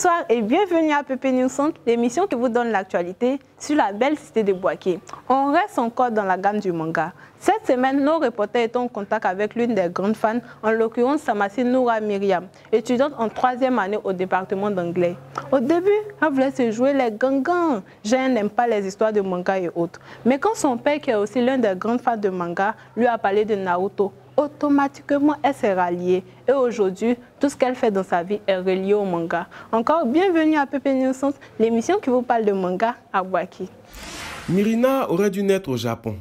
Bonsoir et bienvenue à Pépé News Centre, l'émission qui vous donne l'actualité sur la belle cité de Bouaké. On reste encore dans la gamme du manga. Cette semaine, nos reporters étaient en contact avec l'une des grandes fans, en l'occurrence Samassi Noura Myriam, étudiante en 3e année au département d'anglais. Au début, elle voulait se jouer les gangans. Jeanne n'aime pas les histoires de manga et autres. Mais quand son père, qui est aussi l'un des grands fans de manga, lui a parlé de Naruto, automatiquement, elle s'est ralliée. Et aujourd'hui, tout ce qu'elle fait dans sa vie est relié au manga. Encore bienvenue à Pépé News Centre, l'émission qui vous parle de manga à Bouaké. Mirina aurait dû naître au Japon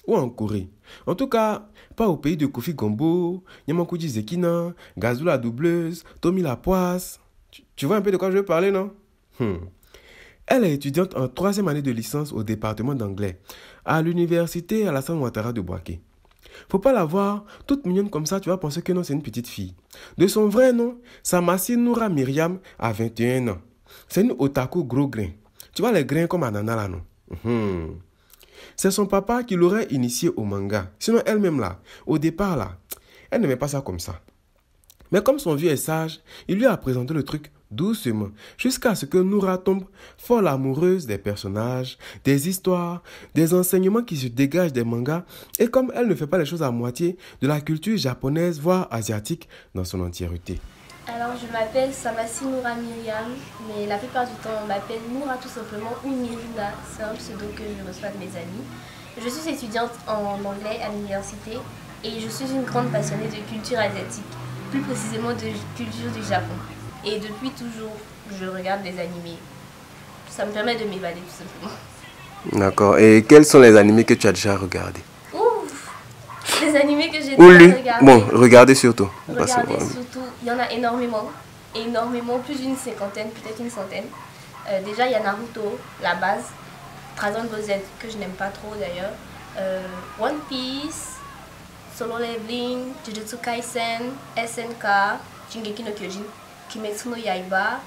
ou en Corée. En tout cas, pas au pays de Kofi Gombo, Yamakuji Zekina, Gazou la doubleuse, Tommy la poisse. Tu vois un peu de quoi je veux parler, non? Elle est étudiante en 3e année de licence au département d'anglais à l'université Alassane Ouattara de Bouaké. Faut pas la voir toute mignonne comme ça, tu vas penser que non, c'est une petite fille. De son vrai nom, Samassi Noura Myriam a 21 ans. C'est une otaku gros grain. Tu vois les grains comme ananas là, non? C'est son papa qui l'aurait initié au manga. Sinon elle-même là, au départ là, elle n'aimait pas ça comme ça. Mais comme son vieux est sage, il lui a présenté le truc doucement, jusqu'à ce que Noura tombe folle amoureuse des personnages, des histoires, des enseignements qui se dégagent des mangas, et comme elle ne fait pas les choses à moitié, de la culture japonaise, voire asiatique, dans son entièreté. Alors, je m'appelle Samassi Noura Myriam, mais la plupart du temps, on m'appelle Noura tout simplement, ou Mirina, c'est un pseudo que je reçois de mes amis. Je suis étudiante en anglais à l'université, et je suis une grande passionnée de culture asiatique, plus précisément de culture du Japon. Et depuis toujours, je regarde des animés. Ça me permet de m'évader tout simplement. D'accord. Et quels sont les animés que tu as déjà regardés? Ouf! Les animés que j'ai déjà regardés. Bon, regardez surtout. Regardez surtout, il y en a énormément. Énormément, plus d'une cinquantaine, peut-être une centaine. Déjà, il y a Naruto, la base. Dragon Ball Z, que je n'aime pas trop d'ailleurs. One Piece, Solo Leveling, Jujutsu Kaisen, SNK, Shingeki no Kyojin, Kimetsu no Yaiba,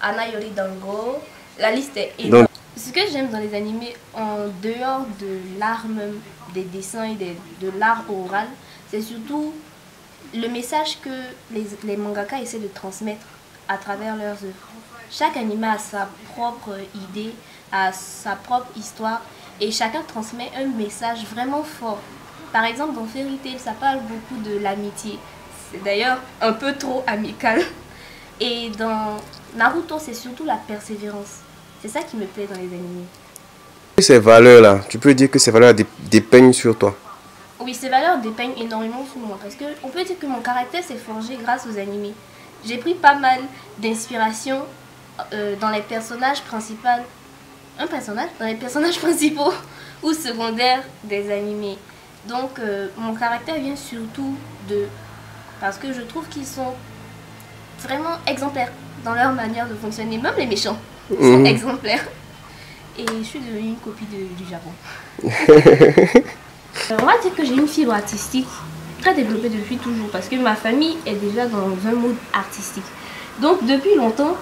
Ana Yori Dango. La liste est énorme. Ce que j'aime dans les animés, en dehors de l'art même, des dessins et de l'art oral, c'est surtout le message que les mangaka essaient de transmettre à travers leurs œuvres. Chaque animé a sa propre idée, a sa propre histoire, et chacun transmet un message vraiment fort. Par exemple, dans Fairy Tail, ça parle beaucoup de l'amitié. C'est d'ailleurs un peu trop amical. Et dans Naruto, c'est surtout la persévérance. C'est ça qui me plaît dans les animés. Ces valeurs-là, tu peux dire que ces valeurs dépeignent sur toi? Oui, ces valeurs dépeignent énormément sur moi. Parce qu'on peut dire que mon caractère s'est forgé grâce aux animés. J'ai pris pas mal d'inspiration dans les personnages principaux. Dans les personnages principaux ou secondaires des animés. Donc, mon caractère vient surtout parce que je trouve qu'ils sont vraiment exemplaires dans leur manière de fonctionner. Même les méchants sont exemplaires. Et je suis devenue une copie du Japon. On va dire que j'ai une fibre artistique très développée depuis toujours. Parce que ma famille est déjà dans un mode artistique. Donc, depuis longtemps,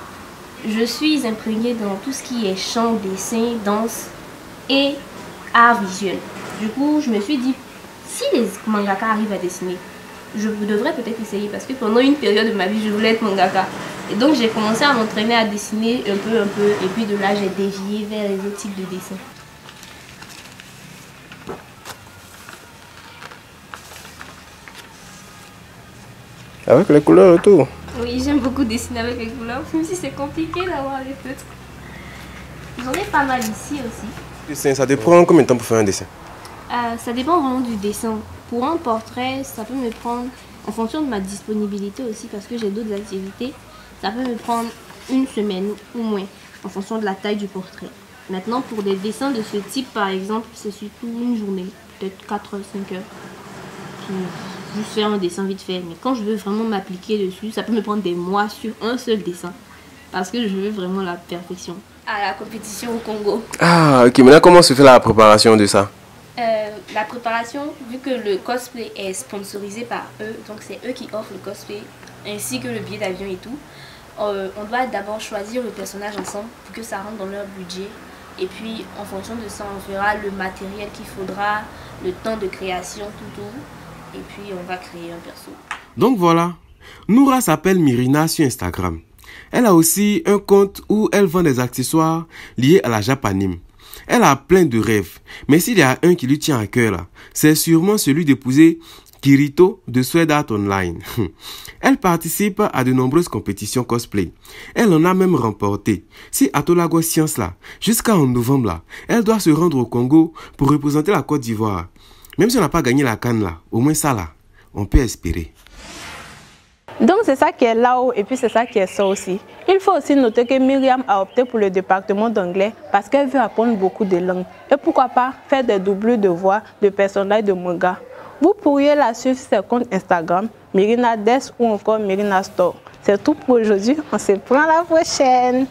je suis imprégnée dans tout ce qui est chant, dessin, danse et art visuel. Du coup, je me suis dit, si les mangaka arrivent à dessiner, je devrais peut-être essayer parce que pendant une période de ma vie, je voulais être mangaka. Et donc, j'ai commencé à m'entraîner à dessiner un peu. Et puis de là, j'ai dévié vers les autres types de dessins. Avec les couleurs et tout? Oui, j'aime beaucoup dessiner avec les couleurs, même si c'est compliqué d'avoir les feutres. J'en ai pas mal ici aussi. Ça te prend combien de temps pour faire un dessin? Ça dépend vraiment du dessin. Pour un portrait, ça peut me prendre, en fonction de ma disponibilité aussi, parce que j'ai d'autres activités, ça peut me prendre une semaine ou moins, en fonction de la taille du portrait. Maintenant, pour des dessins de ce type, par exemple, c'est surtout une journée, peut-être 4 heures, 5 heures. Juste faire un dessin vite fait. Mais quand je veux vraiment m'appliquer dessus, ça peut me prendre des mois sur un seul dessin. Parce que je veux vraiment la perfection. À la compétition au Congo. Ah, ok. Maintenant, comment se fait la préparation de ça? La préparation, vu que le cosplay est sponsorisé par eux, donc c'est eux qui offrent le cosplay, ainsi que le billet d'avion et tout, on doit d'abord choisir le personnage ensemble pour que ça rentre dans leur budget. Et puis, en fonction de ça, on verra le matériel qu'il faudra, le temps de création, tout. Et puis, on va créer un perso. Donc voilà, Noura s'appelle Mirina sur Instagram. Elle a aussi un compte où elle vend des accessoires liés à la japanime. Elle a plein de rêves, mais s'il y a un qui lui tient à cœur, c'est sûrement celui d'épouser Kirito de Sword Art Online. Elle participe à de nombreuses compétitions cosplay. Elle en a même remporté. Si Atolago Science là, jusqu'en novembre là, elle doit se rendre au Congo pour représenter la Côte d'Ivoire. Même si on n'a pas gagné la CAN là, au moins ça là, on peut espérer. Donc c'est ça qui est là-haut et puis c'est ça qui est ça aussi. Il faut aussi noter que Myriam a opté pour le département d'anglais parce qu'elle veut apprendre beaucoup de langues. Et pourquoi pas faire des doublures de voix de personnages de manga. Vous pourriez la suivre sur ses comptes Instagram, Myrina Des ou encore Myrina Store. C'est tout pour aujourd'hui, on se prend la prochaine.